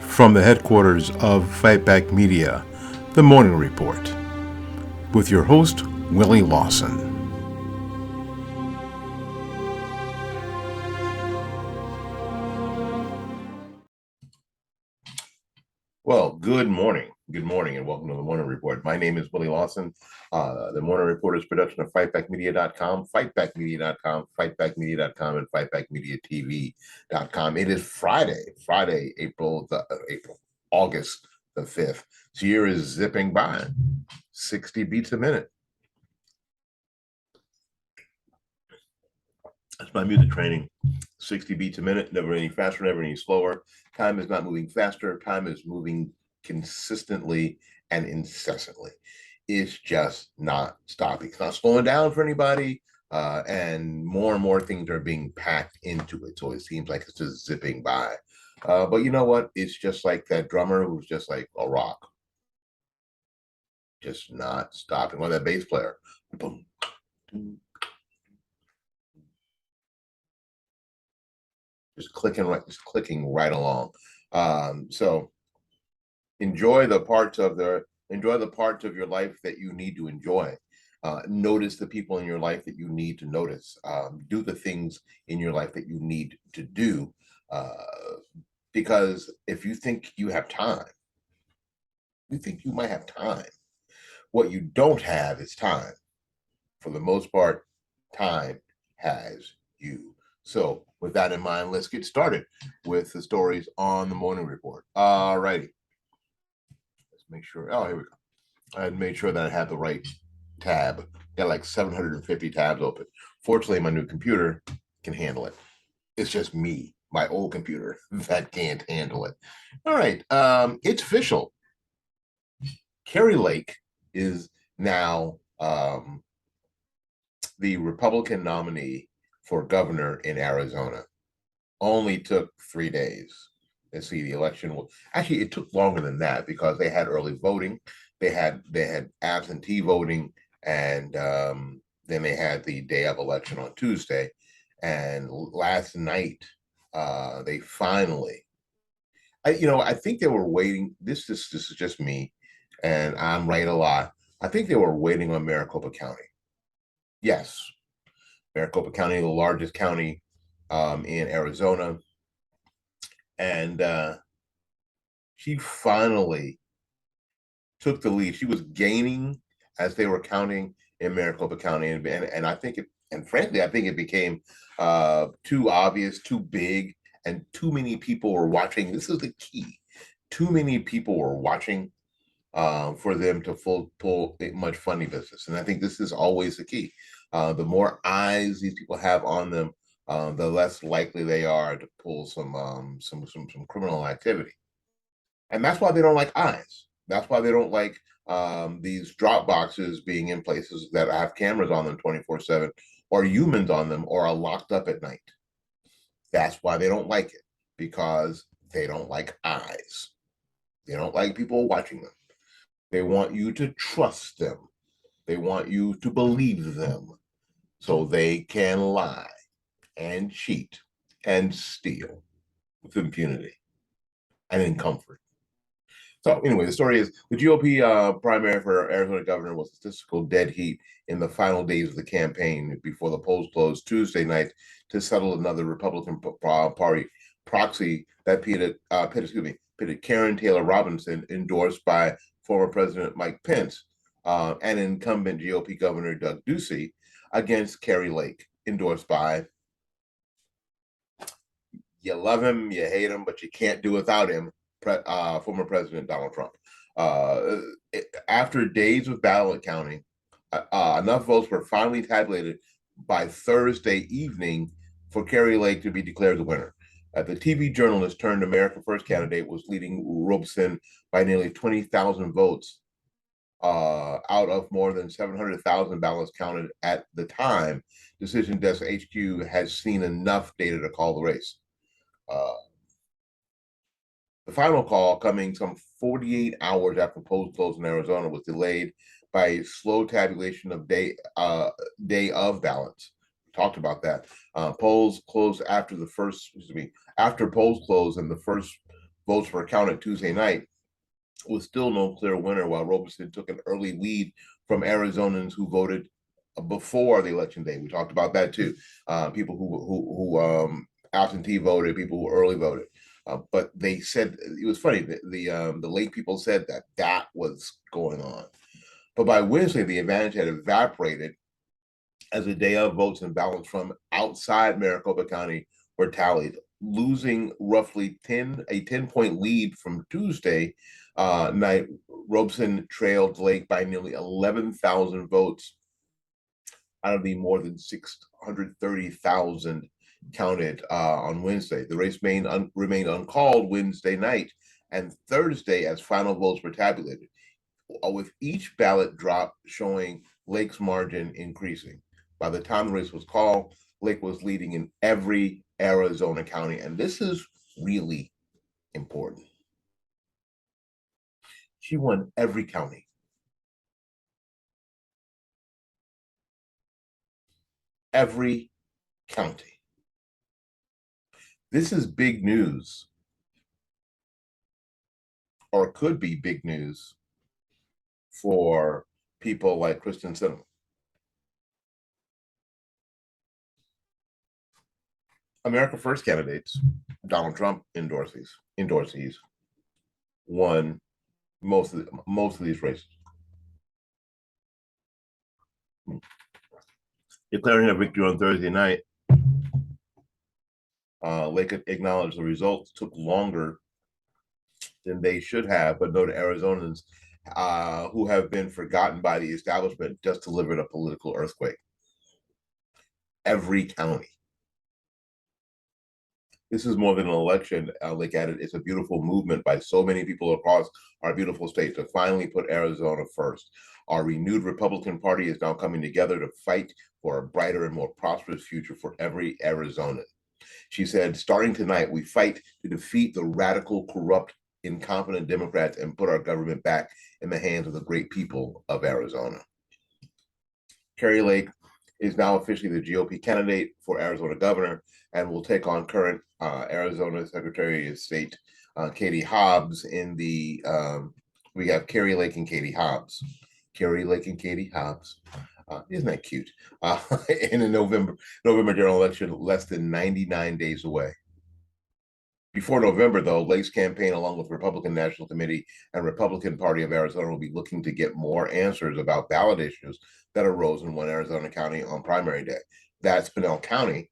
From the headquarters of Fight Back Media, The Morning Report, with your host, Willie Lawson. Well, good morning, and welcome to The Morning Report. My name is Willie Lawson. The Morning Report is a production of FightBackMedia.com, FightBackMedia.com, FightBackMedia.com, and FightBackMediaTV.com. It is Friday, August the 5th. This year is zipping by, 60 beats a minute. That's my music training. 60 beats a minute, never any faster, never any slower. Time is not moving faster. Time is moving consistently and incessantly. It's just not stopping. It's not slowing down for anybody. And more things are being packed into it. So it seems like it's just zipping by. But you know what? It's just like that drummer who's just like a rock. Just not stopping. Or that bass player. Boom, boom. Just clicking right along. So enjoy the parts of your life that you need to enjoy. Notice the people in your life that you need to notice. Do the things in your life that you need to do. Because if you think you have time, you think you might have time. What you don't have is time. For the most part, time has you. So with that in mind, let's get started with the stories on the Morning Report. All righty. Let's make sure. Oh, here we go. I had made sure that I had the right tab. Got like 750 tabs open. Fortunately, my new computer can handle it. It's just me, my old computer, that can't handle it. All right. It's official. Kari Lake is now the Republican nominee for governor in Arizona. Only took 3 days. Let's see, the election actually it took longer than that because they had early voting, they had absentee voting, and then they had the day of election on Tuesday. And last night, they finally, I think they were waiting. This is just me, and I'm right a lot. I think they were waiting on Maricopa County. Yes, Maricopa County, the largest county in Arizona. And she finally took the lead. She was gaining as they were counting in Maricopa County. And I think frankly, I think it became too obvious, too big, and too many people were watching. This is the key. Too many people were watching for them to pull much funny business. And I think this is always the key. The more eyes these people have on them, the less likely they are to pull some criminal activity. And that's why they don't like eyes. That's why they don't like these drop boxes being in places that have cameras on them 24/7, or humans on them, or are locked up at night. That's why they don't like it, because they don't like eyes. They don't like people watching them. They want you to trust them. They want you to believe them so they can lie and cheat and steal with impunity and in comfort. So anyway, the story is the GOP primary for Arizona governor was statistical dead heat in the final days of the campaign before the polls closed Tuesday night to settle another Republican Party proxy that pitted Karen Taylor Robinson, endorsed by former President Mike Pence, and incumbent GOP Governor Doug Ducey, against Kari Lake, endorsed by, you love him, you hate him, but you can't do without him, former President Donald Trump. After days of ballot counting, enough votes were finally tabulated by Thursday evening for Kari Lake to be declared the winner. The TV journalist turned America First candidate was leading Robson by nearly 20,000 votes out of more than 700,000 ballots counted at the time. Decision Desk HQ has seen enough data to call the race. The final call, coming some 48 hours after polls closed in Arizona, was delayed by a slow tabulation of day of ballots. We talked about that. Polls closed after polls closed, and the first votes were counted Tuesday night, with still no clear winner, while Robeson took an early lead from Arizonans who voted before the election day. We talked about that too. People who absentee voted, people who early voted. But they said it was funny. The late people said that was going on. But by Wednesday, the advantage had evaporated as the day of votes and ballots from outside Maricopa County were tallied, losing roughly a 10-point lead from Tuesday night. Robeson trailed Lake by nearly 11,000 votes out of the more than 630,000 counted on Wednesday. The race remained uncalled Wednesday night and Thursday as final votes were tabulated, with each ballot drop showing Lake's margin increasing. By the time the race was called, Lake was leading in every Arizona county, and this is really important. She won every county. Every county. This is big news, or could be big news for people like Kristen Sinema. America First candidates, Donald Trump endorsees won most of these races. Declaring a victory on Thursday night, Lake acknowledged the results took longer than they should have, but noted Arizonans who have been forgotten by the establishment just delivered a political earthquake. Every county. This is more than an election, Lake added. It's a beautiful movement by so many people across our beautiful state to finally put Arizona first. Our renewed Republican Party is now coming together to fight for a brighter and more prosperous future for every Arizonan. She said, starting tonight, we fight to defeat the radical, corrupt, incompetent Democrats and put our government back in the hands of the great people of Arizona. Kari Lake is now officially the GOP candidate for Arizona governor and will take on current Arizona Secretary of State Katie Hobbs in the, we have Kari Lake and Katie Hobbs. Kari Lake and Katie Hobbs. Isn't that cute? In the November general election, less than 99 days away. Before November, though, Lake's campaign, along with Republican National Committee and Republican Party of Arizona, will be looking to get more answers about ballot issues that arose in one Arizona county on primary day. That's Pinal County.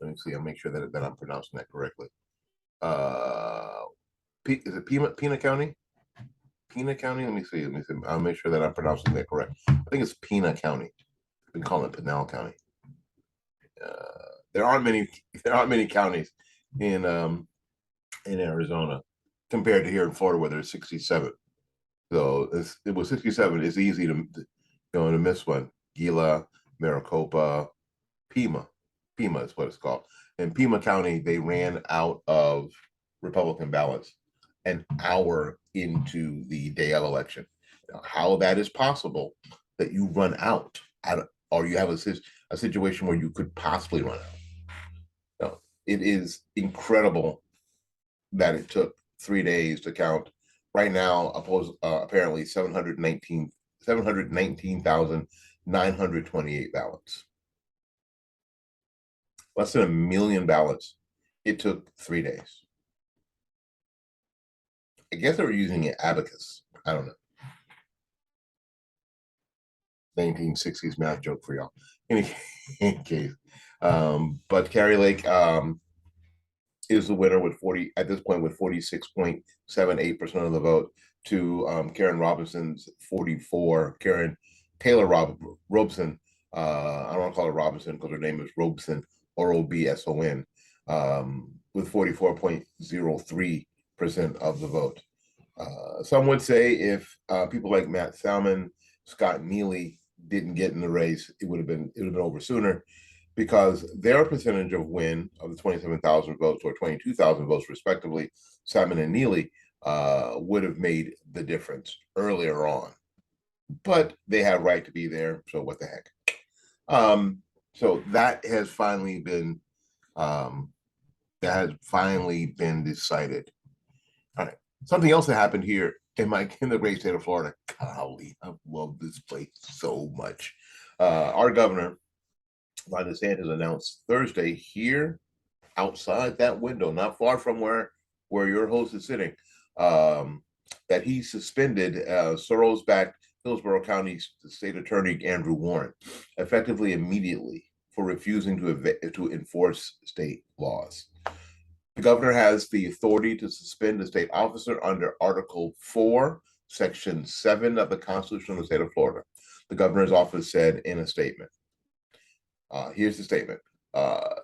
Let me see. I'll make sure that I'm pronouncing that correctly. Is it Pima County? Pina County? Let me see. I'll make sure that I'm pronouncing that correct. I think it's Pina County. We call it Pinal County. There aren't many counties in Arizona compared to here in Florida, where there's 67. So it was 67. It's easy to miss one. Gila, Maricopa, Pima is what it's called. In Pima County, they ran out of Republican ballots an hour into the day of election. Now, how that is possible that you run out, or you have a situation where you could possibly run out. Now, it is incredible that it took 3 days to count. Right now, apparently 719,928 ballots. Less than 1 million ballots. It took 3 days. I guess they were using an abacus. I don't know. 1960s math joke for y'all. In any case, but Kari Lake is the winner with 46.78% of the vote to Karen Robinson's 44. Karen Taylor Robeson. I don't want to call her Robinson because her name is Robeson, Robson, with 44.03% of the vote. Some would say if people like Matt Salmon, Scott Neely didn't get in the race, it would have been over sooner, because their percentage of win of the 27,000 votes or 22,000 votes respectively, Salmon and Neely, would have made the difference earlier on. But they have right to be there, so what the heck. So that has finally been decided. All right. Something else that happened here in the great state of Florida. Golly, I love this place so much. Our governor, DeSantis, announced Thursday here outside that window, not far from where your host is sitting, um, that he suspended Soros-backed Hillsborough County State Attorney Andrew Warren, effectively immediately for refusing to enforce state laws. The governor has the authority to suspend a state officer under Article 4, Section 7 of the Constitution of the state of Florida. The governor's office said in a statement. Here's the statement.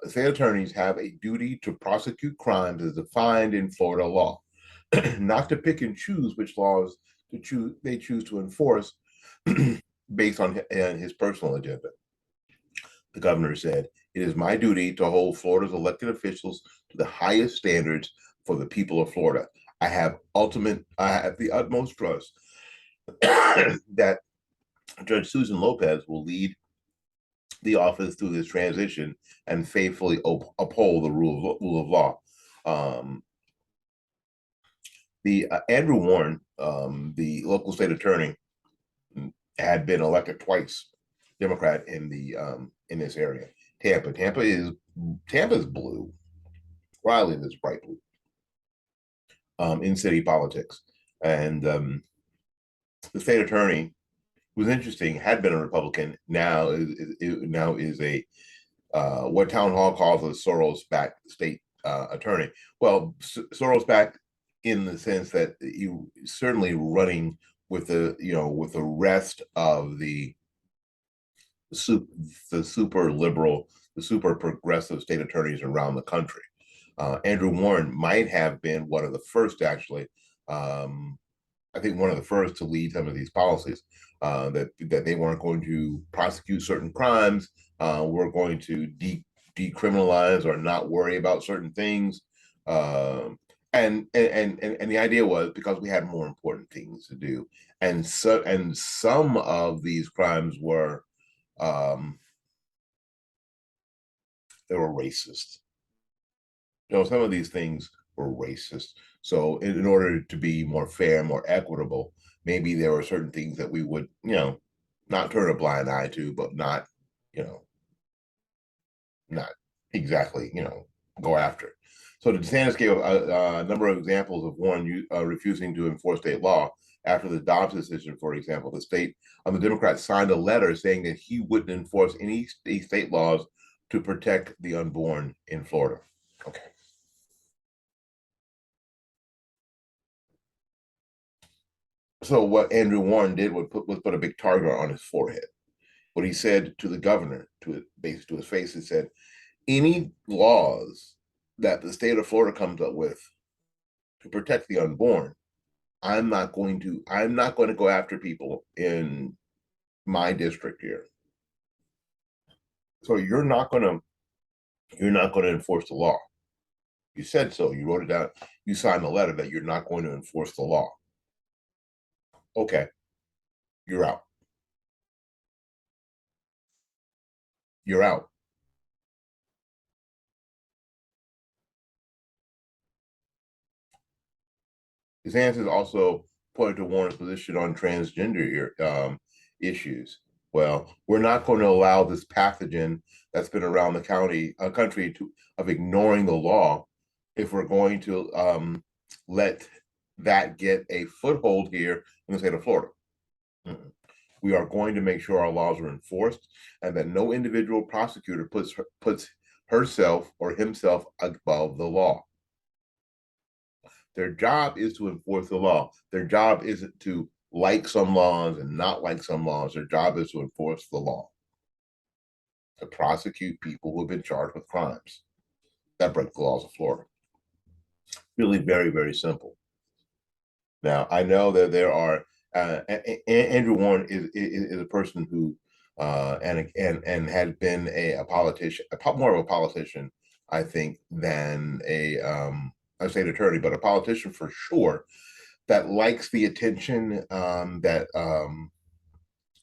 State attorneys have a duty to prosecute crimes as defined in Florida law, not to pick and choose which laws they choose to enforce based on his personal agenda. The governor said, "It is my duty to hold Florida's elected officials to the highest standards for the people of Florida. I have the utmost trust that Judge Susan Lopez will lead the office through this transition and faithfully uphold the rule of law." The Andrew Warren, the local state attorney, had been elected twice, Democrat in this area. Tampa's blue. Raleigh is bright blue in city politics, and the state attorney was interesting. Had been a Republican. Now is a what town hall calls a Soros-backed state attorney. Well, Soros-backed in the sense that you certainly running with the rest of the super liberal, the super progressive state attorneys around the country. Andrew Warren might have been one of the first, actually. I think one of the first to lead some of these policies that they weren't going to prosecute certain crimes. We're going to decriminalize or not worry about certain things. And the idea was because we had more important things to do, and some of these crimes were they were racist. Some of these things were racist. So in order to be more fair, more equitable, maybe there were certain things that we would, not turn a blind eye to, but not, not exactly, go after. So DeSantis gave a number of examples of Warren refusing to enforce state law. After the Dobbs decision, for example, the Democrats signed a letter saying that he wouldn't enforce any state laws to protect the unborn in Florida. Okay. So what Andrew Warren did was put a big target on his forehead. What he said to the governor, basically to his face, he said, any laws that the state of Florida comes up with to protect the unborn, I'm not going to go after people in my district here. So you're not going to enforce the law. You said so. You wrote it down. You signed the letter that you're not going to enforce the law. Okay, you're out. You're out. DeSantis also pointed to Warren's position on transgender issues. Well, we're not going to allow this pathogen that's been around the country of ignoring the law if we're going to let that get a foothold here in the state of Florida. Mm-mm. We are going to make sure our laws are enforced and that no individual prosecutor puts herself or himself above the law. Their job is to enforce the law. Their job isn't to like some laws and not like some laws. Their job is to enforce the law, to prosecute people who have been charged with crimes that break the laws of Florida. Really very, very simple. Now, I know that there are, Andrew Warren is a person who, and had been a politician, more of a politician, I think, than a state attorney, but a politician for sure, that likes the attention, that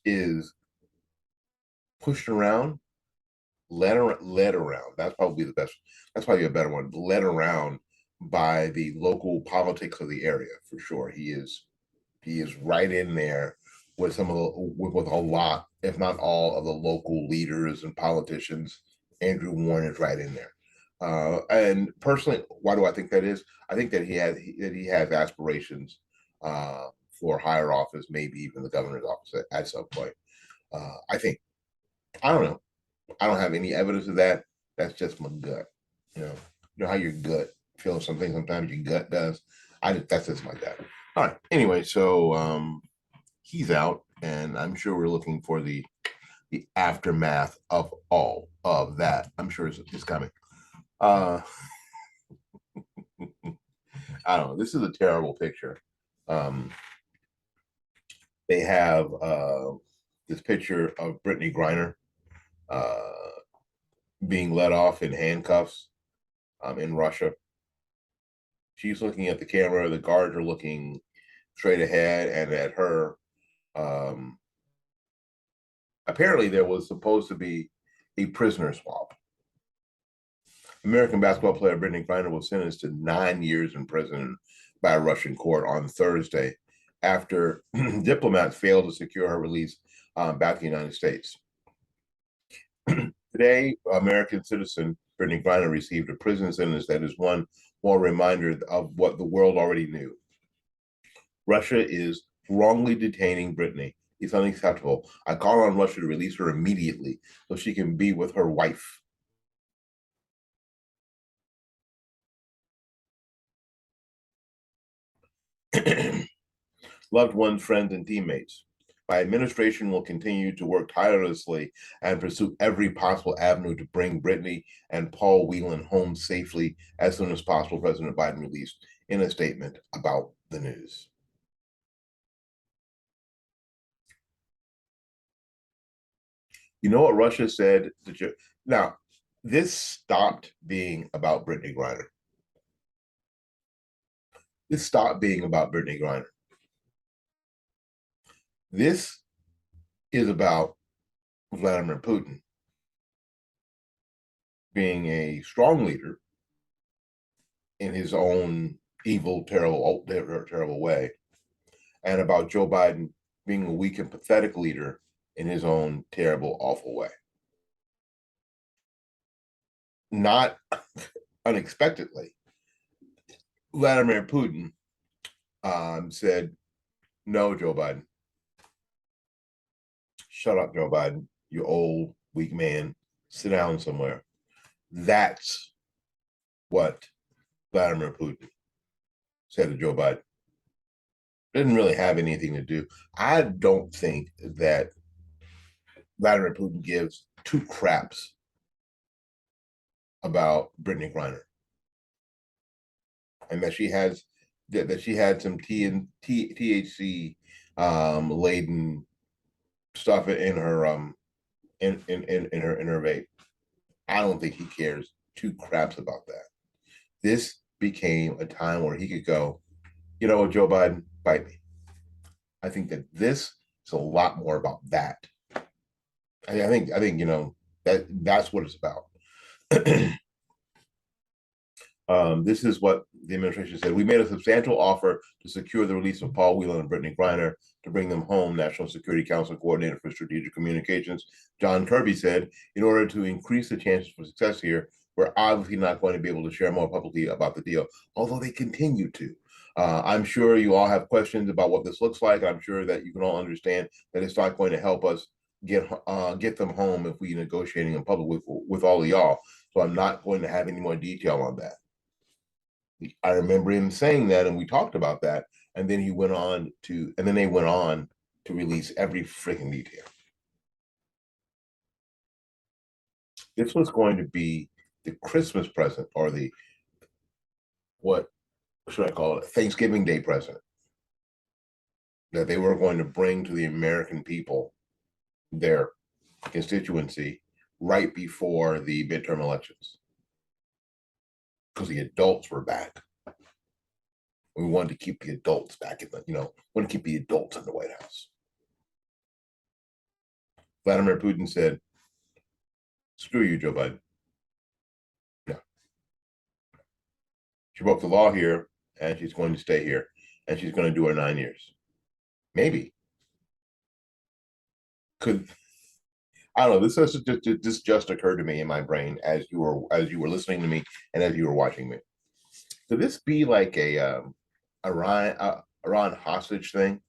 is pushed around, led around. That's probably the best. That's probably a better one. Led around by the local politics of the area for sure. He is right in there with some of the with a lot, if not all, of the local leaders and politicians. Andrew Warren is right in there. And personally, why do I think that is? I think that he has aspirations for higher office, maybe even the governor's office at some point. I think I don't know. I don't have any evidence of that. That's just my gut. You know how your gut feels something. Sometimes your gut does. That's just my gut. All right. Anyway, so he's out, and I'm sure we're looking for the aftermath of all of that. I'm sure it's coming. Uh, I don't know. This is a terrible picture. Um, they have this picture of Brittany Griner uh, being let off in handcuffs in Russia. She's looking at the camera. The guards are looking straight ahead and at her. Um, Apparently, there was supposed to be a prisoner swap. American basketball player Brittany Griner was sentenced to 9 years in prison by a Russian court on Thursday after diplomats failed to secure her release back to the United States. Today, American citizen Brittany Griner received a prison sentence that is one more reminder of what the world already knew. Russia is wrongly detaining Brittany. It's unacceptable. I call on Russia to release her immediately so she can be with her wife. Loved ones, friends, and teammates. My administration will continue to work tirelessly and pursue every possible avenue to bring Brittany and Paul Whelan home safely as soon as possible, President Biden released in a statement about the news. You know what Russia said? Now, this stopped being about Brittany Griner. This stopped being about Brittany Griner. This is about Vladimir Putin being a strong leader in his own evil, terrible way, and about Joe Biden being a weak and pathetic leader in his own terrible, awful way. Not unexpectedly, Vladimir Putin said, "No, Joe Biden, shut up, Joe Biden, you old, weak man, sit down somewhere." That's what Vladimir Putin said to Joe Biden. Didn't really have anything to do. I don't think that Vladimir Putin gives two craps about Brittany Griner, and that she had some THC laden stuff in her in her vape. I don't think he cares two craps about that. This became a time where he could go, you know what, Joe Biden, bite me. I think that this is a lot more about that. I think that's what it's about. This is what the administration said. We made a substantial offer to secure the release of Paul Whelan and Brittany Griner to bring them home, National Security Council Coordinator for Strategic Communications John Kirby said. In order to increase the chances for success here, we're obviously not going to be able to share more publicly about the deal, although they continue to. I'm sure you all have questions about what this looks like. I'm sure that you can all understand that it's not going to help us get them home if we negotiating in public with all of y'all. So I'm not going to have any more detail on that. I remember him saying that, and we talked about that. And then they went on to release every freaking detail. This was going to be the Christmas present, or the what should I call it, Thanksgiving Day present, that they were going to bring to the American people, their constituency, right before the midterm elections, because the adults were back. We wanted to keep the adults back want to keep the adults in the White House. Vladimir Putin said, "Screw you, Joe Biden. No. She broke the law here, and she's going to stay here, and she's going to do her 9 years. Maybe. Could I don't know. This just occurred to me in my brain as you were listening to me and as you were watching me. Could this be like a Iran hostage thing?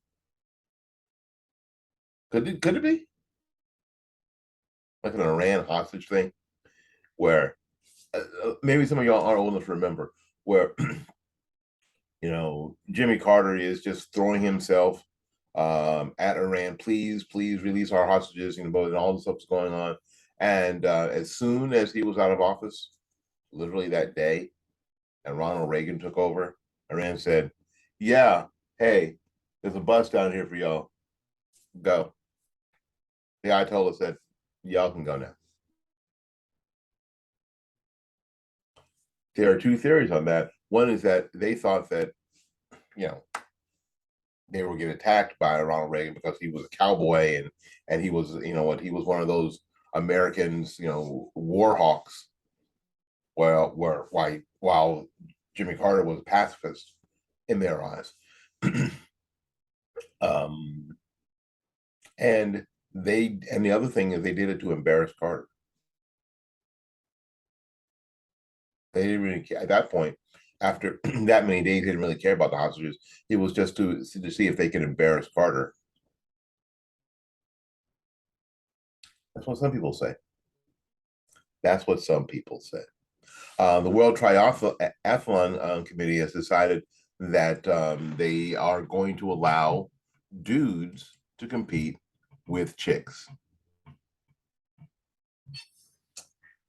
Could it be like an Iran hostage thing where maybe some of y'all aren't old enough to remember where Jimmy Carter is just throwing himself at Iran. Please release our hostages. And all the stuff's going on. And as soon as he was out of office, literally that day, and Ronald Reagan took over, Iran said, "Yeah, hey, there's a bus down here for y'all. Go." The Ayatollah said, "Y'all can go now." There are two theories on that. One is that they thought that, they were getting attacked by Ronald Reagan because he was a cowboy and he was, he was one of those Americans, war hawks. While Jimmy Carter was a pacifist in their eyes. And the other thing is they did it to embarrass Carter. They didn't really care at that point. After that many days, they didn't really care about the hostages. It was just to see if they could embarrass Carter. That's what some people say. That's what some people say. The World Triathlon Committee has decided that they are going to allow dudes to compete with chicks.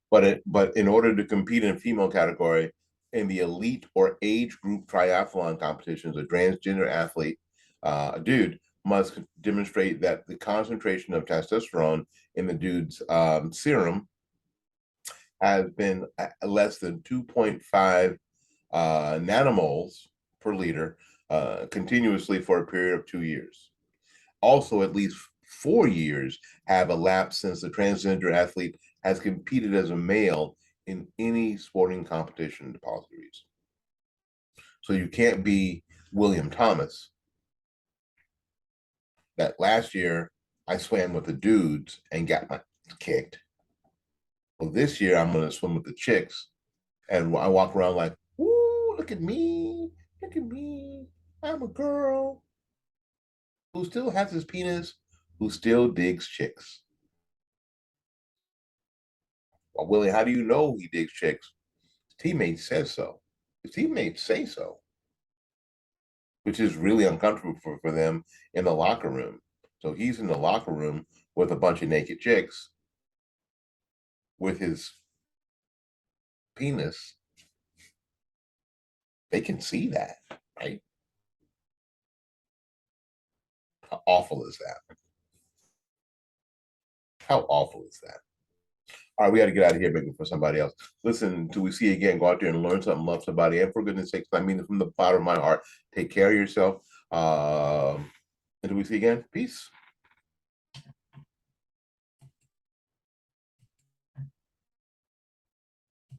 But in order to compete in a female category in the elite or age group triathlon competitions, a transgender athlete, a dude, must demonstrate that the concentration of testosterone in the dude's serum has been less than 2.5 nanomoles per liter continuously for a period of 2 years. Also, at least 4 years have elapsed since the transgender athlete has competed as a male in any sporting competition, the policy reads. So you can't be William Thomas. That last year I swam with the dudes and got my kicked. Well, this year I'm going to swim with the chicks, and I walk around like, "Ooh, look at me, I'm a girl who still has his penis, who still digs chicks." Well, Willie, how do you know he digs chicks? His teammate says so. His teammates say so, which is really uncomfortable for them in the locker room. So he's in the locker room with a bunch of naked chicks with his penis. They can see that, right? How awful is that? How awful is that? All right, we got to get out of here, making for somebody else. Listen, until we see you again, go out there and learn something, love somebody. And for goodness sakes, I mean it from the bottom of my heart, take care of yourself. Until we see you again, peace.